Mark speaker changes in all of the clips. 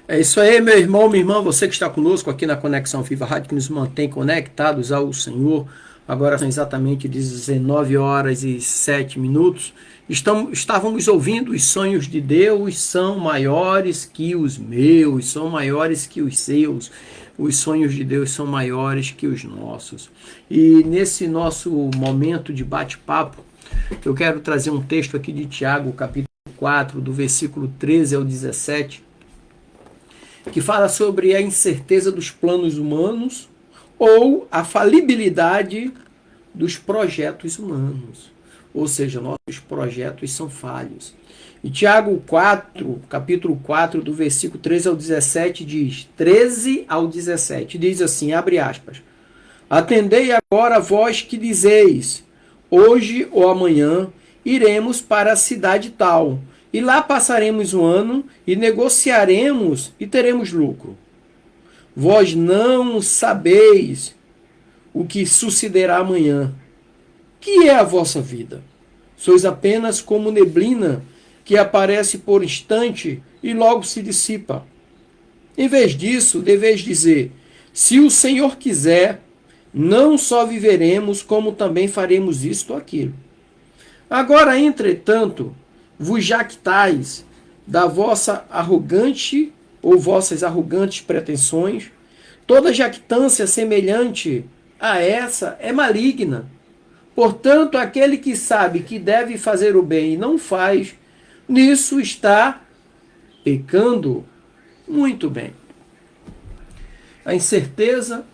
Speaker 1: É isso aí, meu irmão, minha irmã, você que está conosco aqui na Conexão Viva Rádio, que nos mantém conectados ao Senhor. Agora são exatamente 19 horas e 7 minutos. Estávamos ouvindo: os sonhos de Deus são maiores que os meus, são maiores que os seus. Os sonhos de Deus são maiores que os nossos. E nesse nosso momento de bate-papo, eu quero trazer um texto aqui de Tiago, capítulo 4, do versículo 13 ao 17, que fala sobre a incerteza dos planos humanos ou a falibilidade dos projetos humanos. Ou seja, nossos projetos são falhos. E Tiago 4, capítulo 4, do versículo 13 ao 17, diz, 13 ao 17, diz assim, abre aspas, atendei agora vós que dizeis, hoje ou amanhã iremos para a cidade tal, e lá passaremos um ano e negociaremos e teremos lucro. Vós não sabeis o que sucederá amanhã. Que é a vossa vida? Sois apenas como neblina que aparece por instante e logo se dissipa. Em vez disso, deveis dizer, se o Senhor quiser, não só viveremos, como também faremos isto ou aquilo. Agora, entretanto, vos jactais da vossa arrogante ou vossas arrogantes pretensões, toda jactância semelhante a essa é maligna. Portanto, aquele que sabe que deve fazer o bem e não faz, nisso está pecando. Muito bem. A incerteza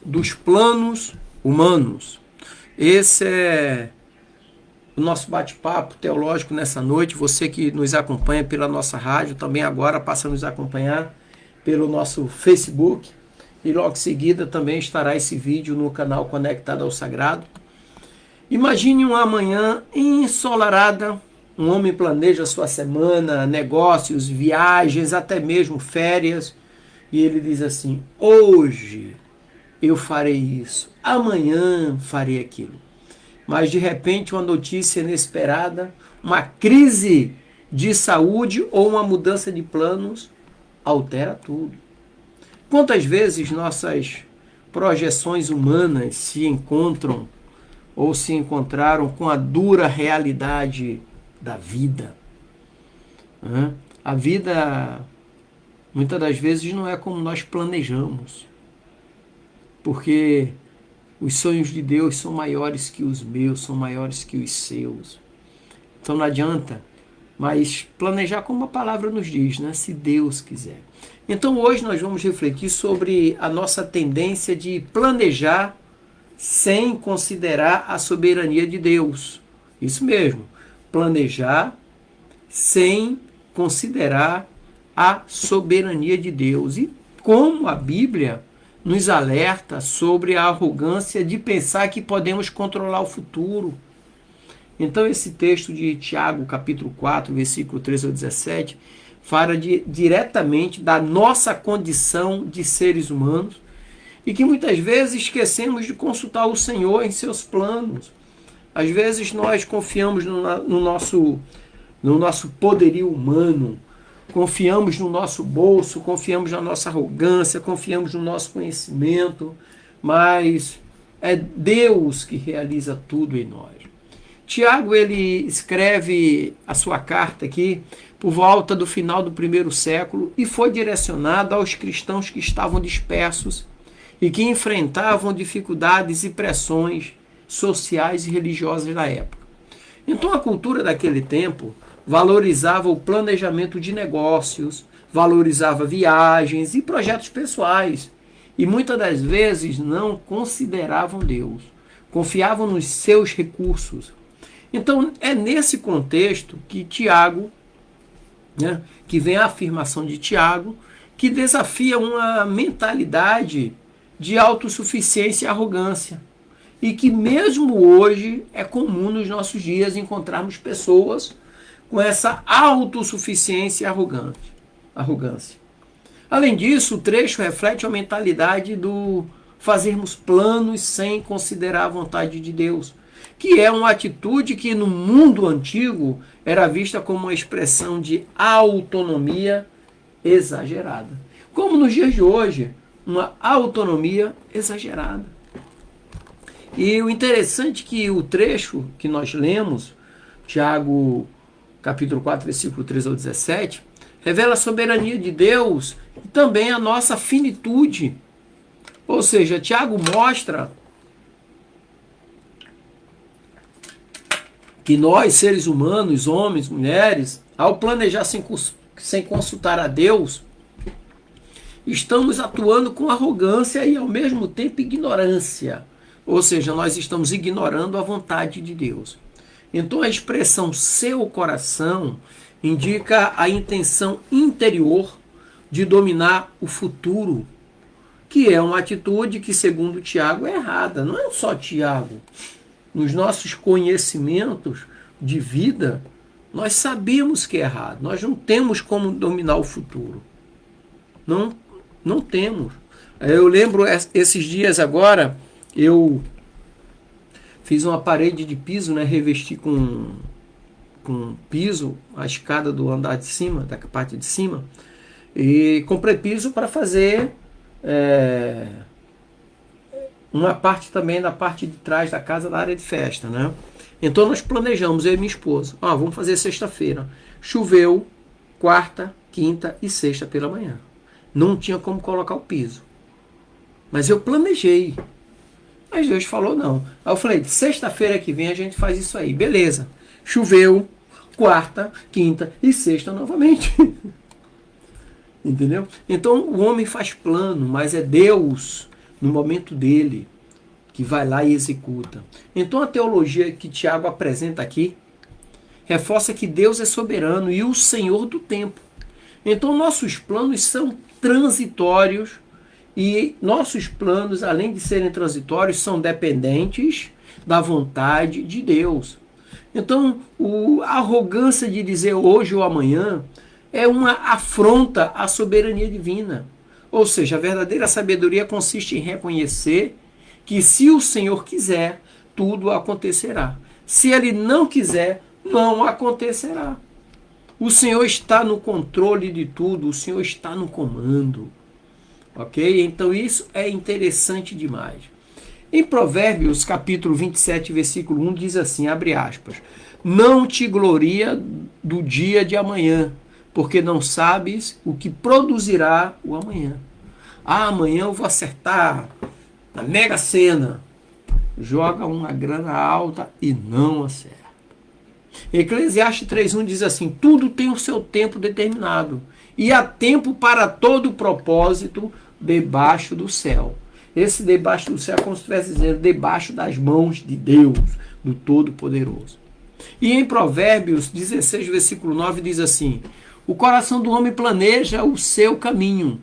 Speaker 1: dos planos humanos. Esse é o nosso bate-papo teológico nessa noite. Você que nos acompanha pela nossa rádio, também agora passa a nos acompanhar pelo nosso Facebook. E logo em seguida também estará esse vídeo no canal Conectado ao Sagrado. Imagine uma manhã ensolarada. Um homem planeja sua semana, negócios, viagens, até mesmo férias. E ele diz assim, hoje eu farei isso, amanhã farei aquilo. Mas de repente uma notícia inesperada, uma crise de saúde ou uma mudança de planos altera tudo. Quantas vezes nossas projeções humanas se encontram ou se encontraram com a dura realidade da vida? A vida, muitas das vezes, não é como nós planejamos, porque os sonhos de Deus são maiores que os meus, são maiores que os seus. Então não adianta, mas planejar como a palavra nos diz, né? Se Deus quiser. Então hoje nós vamos refletir sobre a nossa tendência de planejar sem considerar a soberania de Deus. Isso mesmo, planejar sem considerar a soberania de Deus. E como a Bíblia nos alerta sobre a arrogância de pensar que podemos controlar o futuro. Então esse texto de Tiago, capítulo 4, versículo 13 ao 17, fala diretamente da nossa condição de seres humanos e que muitas vezes esquecemos de consultar o Senhor em seus planos. Às vezes nós confiamos no nosso poderio humano, confiamos no nosso bolso, confiamos na nossa arrogância, confiamos no nosso conhecimento, mas é Deus que realiza tudo em nós. Tiago, ele escreve a sua carta aqui por volta do final do primeiro século e foi direcionado aos cristãos que estavam dispersos e que enfrentavam dificuldades e pressões sociais e religiosas da época. Então a cultura daquele tempo valorizava o planejamento de negócios, valorizava viagens e projetos pessoais e muitas das vezes não consideravam Deus, confiavam nos seus recursos. Então é nesse contexto que Tiago, que vem a afirmação de Tiago, que desafia uma mentalidade de autossuficiência e arrogância. E que mesmo hoje é comum nos nossos dias encontrarmos pessoas com essa autossuficiência e arrogância. Além disso, o trecho reflete a mentalidade do fazermos planos sem considerar a vontade de Deus, que é uma atitude que no mundo antigo era vista como uma expressão de autonomia exagerada. Como nos dias de hoje, uma autonomia exagerada. E o interessante é que o trecho que nós lemos, Tiago capítulo 4, versículo 13 ao 17, revela a soberania de Deus e também a nossa finitude. Ou seja, Tiago mostra que nós, seres humanos, homens, mulheres, ao planejar sem consultar a Deus, estamos atuando com arrogância e, ao mesmo tempo, ignorância. Ou seja, nós estamos ignorando a vontade de Deus. Então, a expressão seu coração indica a intenção interior de dominar o futuro, que é uma atitude que, segundo Tiago, é errada. Não é só Tiago. Nos nossos conhecimentos de vida, nós sabemos que é errado. Nós não temos como dominar o futuro. Não temos. Eu lembro esses dias agora, eu fiz uma parede de piso, né, revesti com piso, a escada do andar de cima, da parte de cima, e comprei piso para fazer uma parte também da parte de trás da casa, da área de festa, né? Então nós planejamos, eu e minha esposa, vamos fazer sexta-feira. Choveu quarta, quinta e sexta pela manhã. Não tinha como colocar o piso. Mas eu planejei. Mas Deus falou não. Aí eu falei, sexta-feira que vem a gente faz isso aí. Beleza. Choveu quarta, quinta e sexta novamente. Entendeu? Então o homem faz plano, mas é Deus, no momento dele, que vai lá e executa. Então a teologia que Tiago apresenta aqui reforça que Deus é soberano e o Senhor do tempo. Então nossos planos são transitórios e nossos planos, além de serem transitórios, são dependentes da vontade de Deus. Então a arrogância de dizer hoje ou amanhã é uma afronta à soberania divina. Ou seja, a verdadeira sabedoria consiste em reconhecer que se o Senhor quiser, tudo acontecerá. Se Ele não quiser, não acontecerá. O Senhor está no controle de tudo, o Senhor está no comando. Ok? Então isso é interessante demais. Em Provérbios, capítulo 27, versículo 1, diz assim, abre aspas, não te gloria do dia de amanhã, porque não sabes o que produzirá o amanhã. Amanhã eu vou acertar na Mega Sena. Joga uma grana alta e não acerta. Eclesiastes 3.1 diz assim, tudo tem o seu tempo determinado, e há tempo para todo propósito debaixo do céu. Esse debaixo do céu é como se estivesse dizendo, debaixo das mãos de Deus, do Todo-Poderoso. E em Provérbios 16, versículo 9, diz assim, o coração do homem planeja o seu caminho,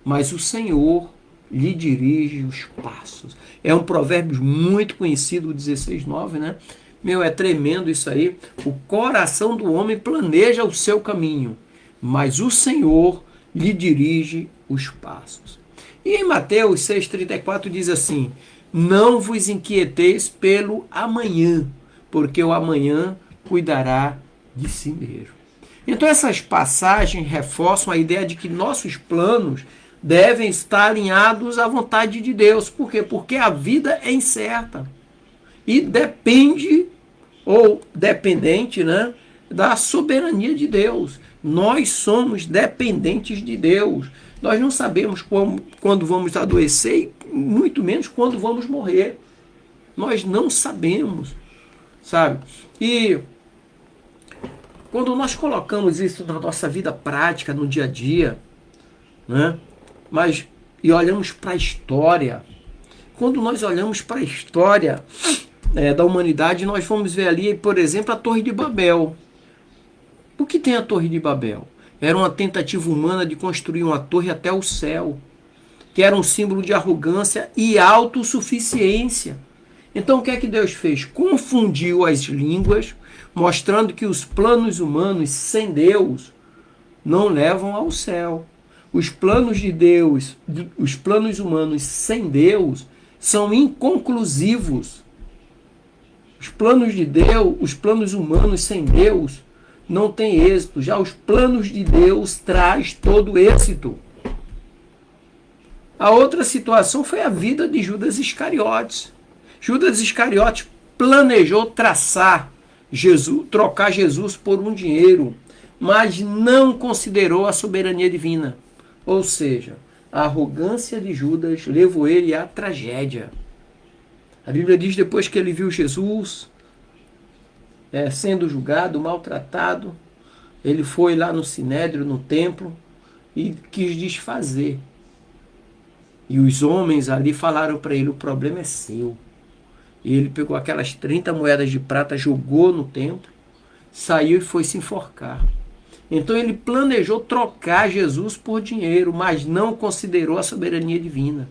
Speaker 1: mas o Senhor lhe dirige os passos. É um provérbio muito conhecido, o 16:9, né? É tremendo isso aí. O coração do homem planeja o seu caminho, mas o Senhor lhe dirige os passos. E em Mateus 6,34 diz assim, não vos inquieteis pelo amanhã, porque o amanhã cuidará de si mesmo. Então essas passagens reforçam a ideia de que nossos planos devem estar alinhados à vontade de Deus. Por quê? Porque a vida é incerta e depende, ou dependente, né, da soberania de Deus. Nós somos dependentes de Deus. Nós não sabemos quando vamos adoecer e muito menos quando vamos morrer. Nós não sabemos, sabe? E quando nós colocamos isso na nossa vida prática, no dia a dia, né? E olhamos para a história, quando nós olhamos para a história da humanidade, nós vamos ver ali, por exemplo, a Torre de Babel. O que tem a Torre de Babel? Era uma tentativa humana de construir uma torre até o céu, que era um símbolo de arrogância e autossuficiência. Então o que é que Deus fez? Confundiu as línguas, mostrando que os planos humanos sem Deus não levam ao céu. Os planos de Deus, os planos humanos sem Deus são inconclusivos. Os planos de Deus, os planos humanos sem Deus não tem êxito. Já os planos de Deus traz todo êxito. A outra situação foi a vida de Judas Iscariotes. Judas Iscariotes planejou traçar Jesus, trocar Jesus por um dinheiro, mas não considerou a soberania divina. Ou seja, a arrogância de Judas levou ele à tragédia. A Bíblia diz, depois que ele viu Jesus sendo julgado, maltratado, ele foi lá no Sinédrio, no templo, e quis desfazer. E os homens ali falaram para ele, o problema é seu. E ele pegou aquelas 30 moedas de prata, jogou no templo, saiu e foi se enforcar. Então ele planejou trocar Jesus por dinheiro, mas não considerou a soberania divina.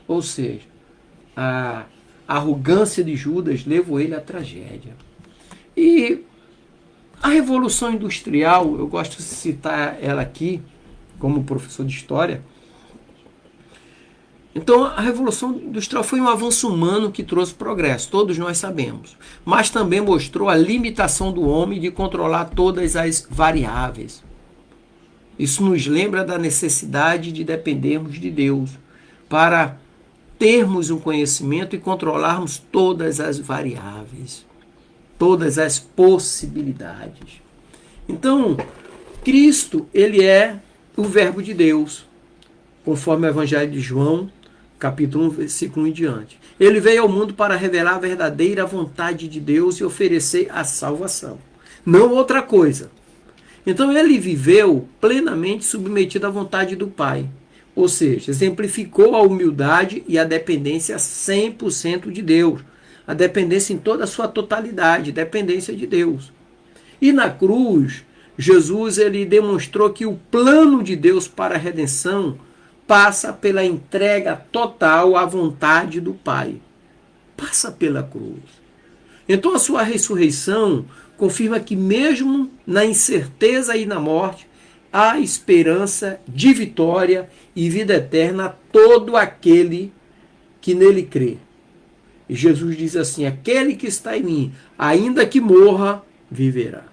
Speaker 1: Ou seja, a arrogância de Judas levou ele à tragédia. E a Revolução Industrial, eu gosto de citar ela aqui, como professor de história. Então, a Revolução Industrial foi um avanço humano que trouxe progresso, todos nós sabemos. Mas também mostrou a limitação do homem de controlar todas as variáveis. Isso nos lembra da necessidade de dependermos de Deus para termos um conhecimento e controlarmos todas as variáveis, todas as possibilidades. Então, Cristo, ele é o Verbo de Deus, conforme o Evangelho de João, capítulo 1, versículo 1 em diante. Ele veio ao mundo para revelar a verdadeira vontade de Deus e oferecer a salvação. Não outra coisa. Então ele viveu plenamente submetido à vontade do Pai. Ou seja, exemplificou a humildade e a dependência 100% de Deus. A dependência em toda a sua totalidade, dependência de Deus. E na cruz, Jesus ele demonstrou que o plano de Deus para a redenção passa pela entrega total à vontade do Pai. Passa pela cruz. Então a sua ressurreição confirma que mesmo na incerteza e na morte, há esperança de vitória e vida eterna a todo aquele que nele crê. E Jesus diz assim, aquele que está em mim, ainda que morra, viverá.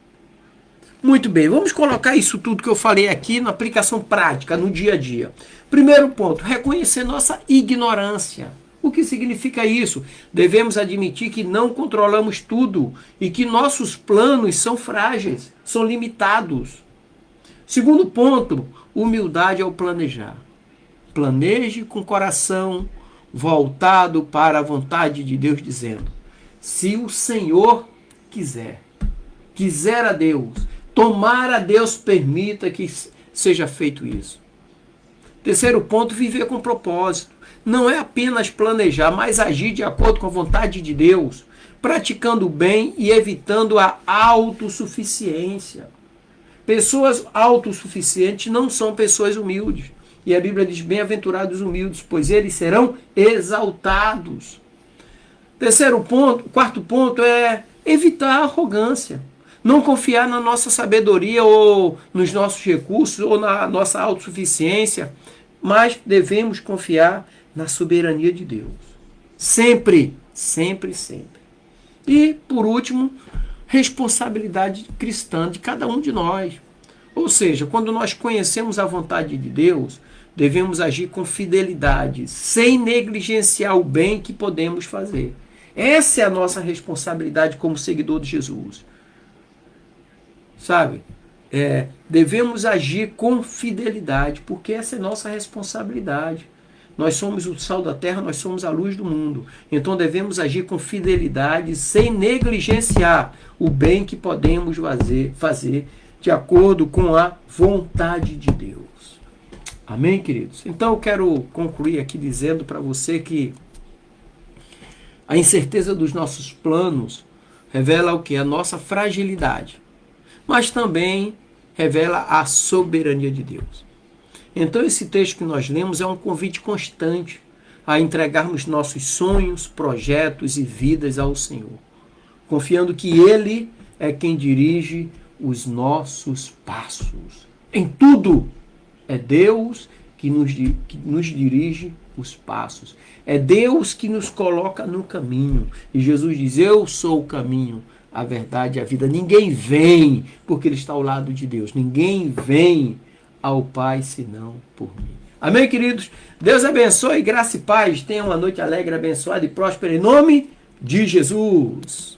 Speaker 1: Muito bem, vamos colocar isso tudo que eu falei aqui na aplicação prática, no dia a dia. Primeiro ponto, reconhecer nossa ignorância. O que significa isso? Devemos admitir que não controlamos tudo e que nossos planos são frágeis, são limitados. Segundo ponto, humildade ao planejar. Planeje com o coração voltado para a vontade de Deus, dizendo, se o Senhor quiser a Deus, tomara Deus permita que seja feito isso. Terceiro ponto, viver com propósito. Não é apenas planejar, mas agir de acordo com a vontade de Deus, praticando o bem e evitando a autossuficiência. Pessoas autossuficientes não são pessoas humildes. E a Bíblia diz, bem-aventurados os humildes, pois eles serão exaltados. Quarto ponto é evitar a arrogância. Não confiar na nossa sabedoria ou nos nossos recursos ou na nossa autossuficiência, mas devemos confiar na soberania de Deus. Sempre, sempre, sempre. E, por último, responsabilidade cristã de cada um de nós. Ou seja, quando nós conhecemos a vontade de Deus, devemos agir com fidelidade, sem negligenciar o bem que podemos fazer. Essa é a nossa responsabilidade como seguidor de Jesus. Sabe? Devemos agir com fidelidade, porque essa é nossa responsabilidade. Nós somos o sal da terra, nós somos a luz do mundo. Então devemos agir com fidelidade, sem negligenciar o bem que podemos fazer de acordo com a vontade de Deus. Amém, queridos? Então eu quero concluir aqui dizendo para você que a incerteza dos nossos planos revela o que? A nossa fragilidade, mas também revela a soberania de Deus. Então esse texto que nós lemos é um convite constante a entregarmos nossos sonhos, projetos e vidas ao Senhor, confiando que Ele é quem dirige os nossos passos. Em tudo é Deus que nos dirige os passos. É Deus que nos coloca no caminho. E Jesus diz, eu sou o caminho, a verdade e a vida. Ninguém vem porque ele está ao lado de Deus. Ninguém vem ao Pai senão por mim. Amém, queridos? Deus abençoe, graça e paz. Tenha uma noite alegre, abençoada e próspera em nome de Jesus.